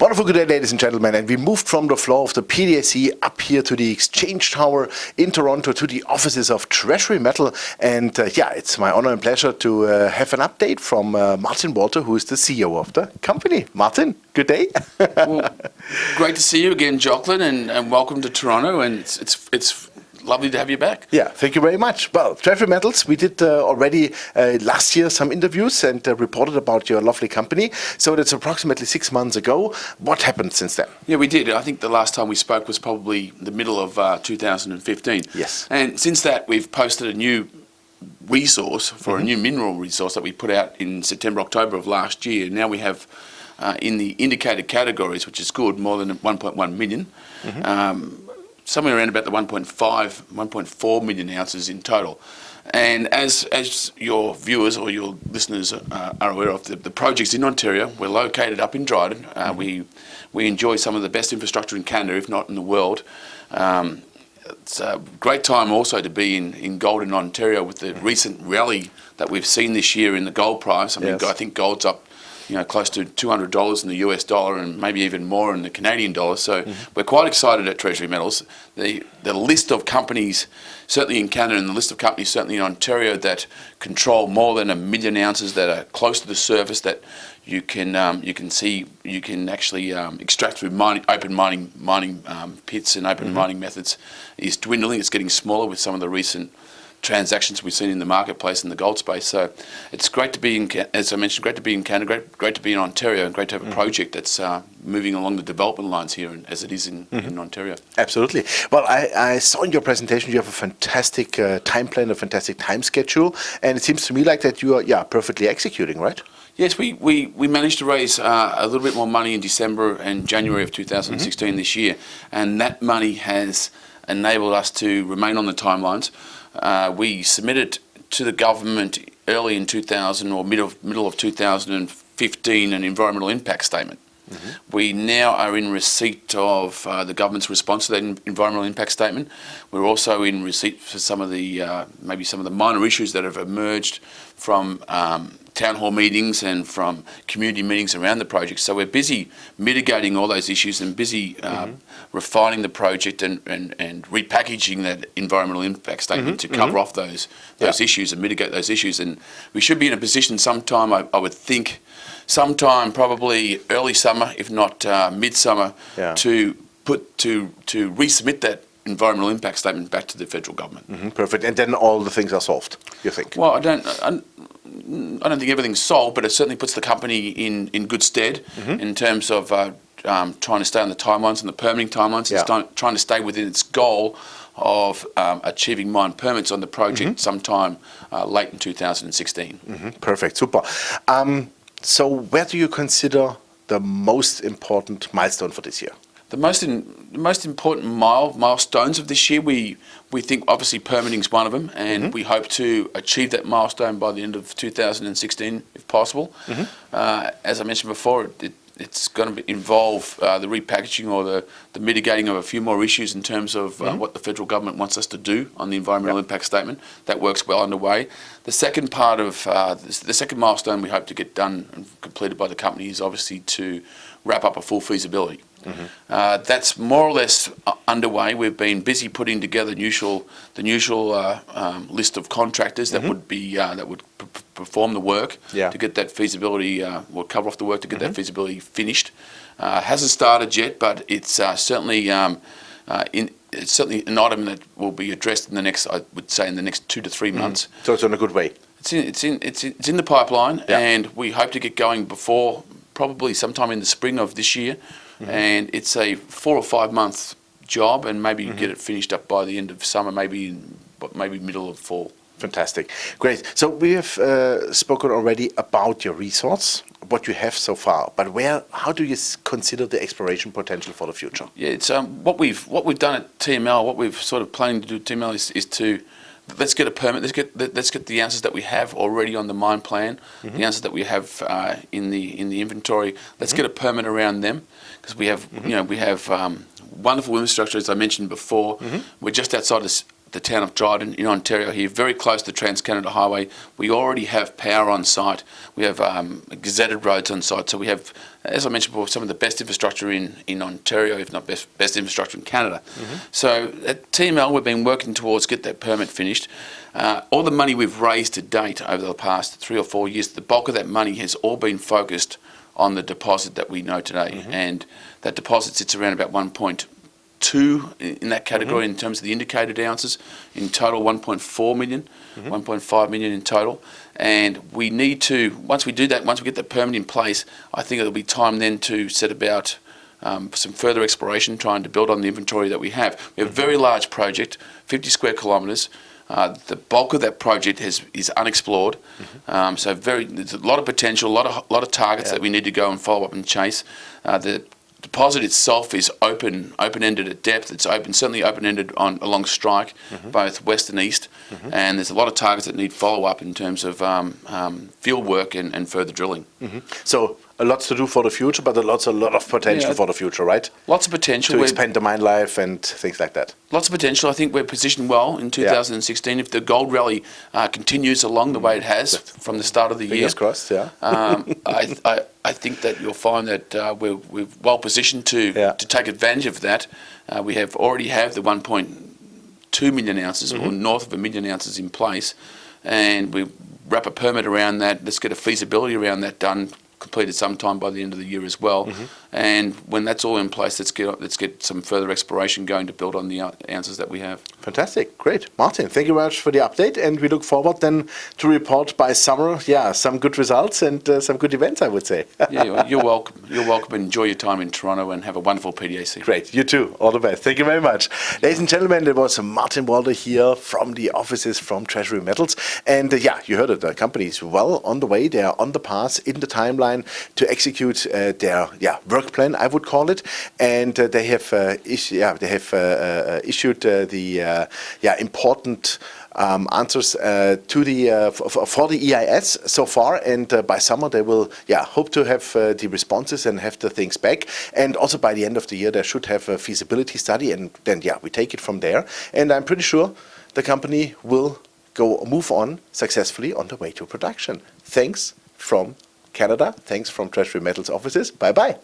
Wonderful good day, ladies and gentlemen, and we moved from the floor of the PDAC up here to the Exchange Tower in Toronto to the offices of Treasury Metal, and it's my honor and pleasure to have an update from Martin Walter, who is the CEO of the company. Martin, good day. Well, great to see you again, Jocelyn, and welcome to Toronto, and it's lovely to have you back. Yeah, thank you very much. Well, Treasury Metals, we did already last year some interviews and reported about your lovely company. So that's approximately 6 months ago. What happened since then? Yeah, we did. I think the last time we spoke was probably the middle of 2015. Yes. And since that, we've posted a new resource for a new mineral resource that we put out in September, October of last year. Now we have in the indicated categories, which is good, more than 1.1 million. Somewhere around about the 1.4 million ounces in total. And as your viewers or your listeners are aware of, the project's in Ontario. We're located up in Dryden. We enjoy some of the best infrastructure in Canada, if not in the world. It's a great time also to be in gold in Ontario with the recent rally that we've seen this year in the gold price. I mean, I think gold's up close to $200 in the US dollar and maybe even more in the Canadian dollar. So we're quite excited at Treasury Metals. The list of companies, certainly in Canada, and the list of companies certainly in Ontario that control more than 1 million ounces that are close to the surface that you can actually extract through open mining pits and open mining methods is dwindling. It's getting smaller with some of the recent transactions we've seen in the marketplace in the gold space. So it's great to be in, as I mentioned, great to be in Canada, great to be in Ontario, and great to have a project that's moving along the development lines here as it is in Ontario. Absolutely. Well, I saw in your presentation you have a fantastic time plan, a fantastic time schedule, and it seems to me like that you are perfectly executing, right? Yes, we managed to raise a little bit more money in December and January of 2016 this year, and that money has enabled us to remain on the timelines. We submitted to the government early in 2000 or middle of 2015 an environmental impact statement. We now are in receipt of the government's response to that environmental impact statement. We're also in receipt for some of the maybe some of the minor issues that have emerged from town hall meetings and from community meetings around the project. So we're busy mitigating all those issues and busy refining the project and repackaging that environmental impact statement to cover off those issues and mitigate those issues. And we should be in a position sometime, I would think, sometime probably early summer, if not midsummer, to resubmit that environmental impact statement back to the federal government. Perfect. And then all the things are solved, you think? Well, I don't think everything's solved, but it certainly puts the company in good stead in terms of trying to stay on the timelines and the permitting timelines. It's trying to stay within its goal of achieving mine permits on the project sometime late in 2016. Perfect. Super. So where do you consider the most important milestone for this year? The most important milestones of this year, we think obviously permitting is one of them, and we hope to achieve that milestone by the end of 2016 if possible. As I mentioned before, it's going to involve the repackaging or the mitigating of a few more issues in terms of what the federal government wants us to do on the environmental impact statement. That work's well underway. The second part of the second milestone we hope to get done and completed by the company is obviously to wrap up a full feasibility. That's more or less underway. We've been busy putting together the usual list of contractors that would perform the work to get that feasibility, or cover off the work to get that feasibility finished. Hasn't started yet, but it's certainly it's certainly an item that will be addressed in the next, I would say, in the next 2 to 3 months. So it's on a good way. It's in the pipeline, and we hope to get going before probably sometime in the spring of this year. And it's a 4 or 5 month job, and maybe get it finished up by the end of summer, maybe middle of fall. Fantastic. Great. So we have spoken already about your resource, what you have so far, but how do you consider the exploration potential for the future? Yeah, it's what we've done at TML, what we've sort of planning to do at TML is to let's get a permit. Let's get the ounces that we have already on the mine plan, the ounces that we have in the inventory. Let's get a permit around them, because we have wonderful infrastructure, as I mentioned before. We're just outside of the town of Dryden in Ontario here, very close to the Trans-Canada Highway. We already have power on site. We have gazetted roads on site. So we have, as I mentioned before, some of the best infrastructure in Ontario, if not best infrastructure in Canada. So at TML, we've been working towards get that permit finished. All the money we've raised to date over the past 3 or 4 years, the bulk of that money has all been focused on the deposit that we know today. And that deposit sits around about 1.2 in that category in terms of the indicated ounces. In total, 1.4 million, 1.5 million in total. And we need to, once we do that, once we get the permit in place, I think it'll be time then to set about some further exploration, trying to build on the inventory that we have. We have a very large project, 50 square kilometres. The bulk of that project is unexplored. So there's a lot of potential, a lot of targets that we need to go and follow up and chase. The deposit itself is open-ended at depth. It's certainly open-ended along strike, both west and east. And there's a lot of targets that need follow-up in terms of field work and further drilling. So a lot to do for the future, but a lot of potential for the future, right? Lots of potential. To expand the mine life and things like that. Lots of potential. I think we're positioned well in 2016. If the gold rally continues along the way it has from the start of the year. Fingers crossed, yeah. I think that you'll find that we're well positioned to take advantage of that. We already have the 1.2 million ounces or north of 1 million ounces in place, and we wrap a permit around that. Let's get a feasibility around that done, completed sometime by the end of the year as well. And when that's all in place, let's get some further exploration going to build on the ounces that we have. Fantastic, great. Martin, thank you very much for the update, and we look forward then to report by summer, some good results and some good events, I would say. You're welcome. You're welcome, and enjoy your time in Toronto and have a wonderful PDAC. Great, you too. All the best. Thank you very much. Ladies and gentlemen, there was Martin Walder here from the offices from Treasury Metals. And you heard it, the company is well on the way. They are on the path in the timeline to execute their work plan, I would call it. And they have issued the important answers to for the EIS so far, and by summer they will hope to have the responses and have the things back, and also by the end of the year they should have a feasibility study, and then we take it from there. And I'm pretty sure the company will move on successfully on the way to production. Thanks from Canada, thanks from Treasury Metals offices. Bye bye.